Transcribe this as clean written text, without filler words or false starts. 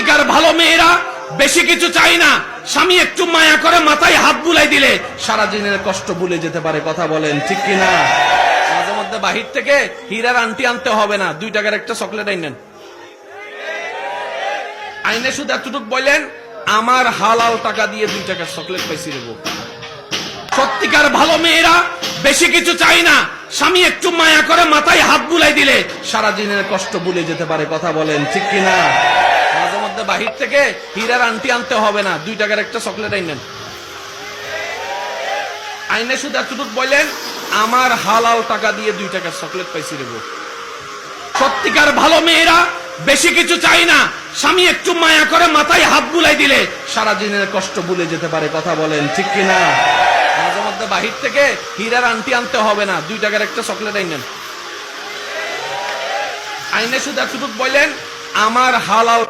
সত্যিকার ভালো মেয়েরা বেশি কিছু চাই না, স্বামী একটু মায়া করে মাথায় হাত বুলাই দিলে সারা দিনের কষ্ট ভুলে যেতে পারে। কথা বলেন ঠিক কিনা? মাঝে মধ্যে বাহির থেকে হীরার আন্টি আনতে হবে না, 2 টাকার একটা চকলেট আইনেন। আইনে শুধু এতটুকু বললেন, আমার হালাল টাকা দিয়ে 2 টাকার চকলেট পাইছি রে বউ। সত্যিকার ভালো মেয়েরা বেশি কিছু চাই না, স্বামী একটু মায়া করে মাথায় হাত বুলাই দিলে সারা দিনের কষ্ট ভুলে যেতে পারে। কথা বলেন ঠিক কিনা? মাঝে মধ্যে বাহির থেকে হীরার আন্টি আনতে হবে না, 2 টাকার একটা চকলেট আইনেন। আইনে শুধু এতটুকু বললেন, আমার হালাল টাকা দিয়ে 2 টাকার চকলেট পাইছি রে বউ। সত্যিকার ভালো মেয়েরা বেশি কিছু চাই না, স্বামী একটু মায়া করে মাথায় হাত বুলাই দিলে সারা দিনের কষ্ট ভুলে যেতে পারে। কথা বলেন ঠিক কিনা? মাঝে মধ্যে বাহির থেকে হীরার আন্টি আনতে হবে না, 2 টাকার একটা চকলেট আইনেন। আইনে শুধু এতটুকু বললেন, আমার হালাল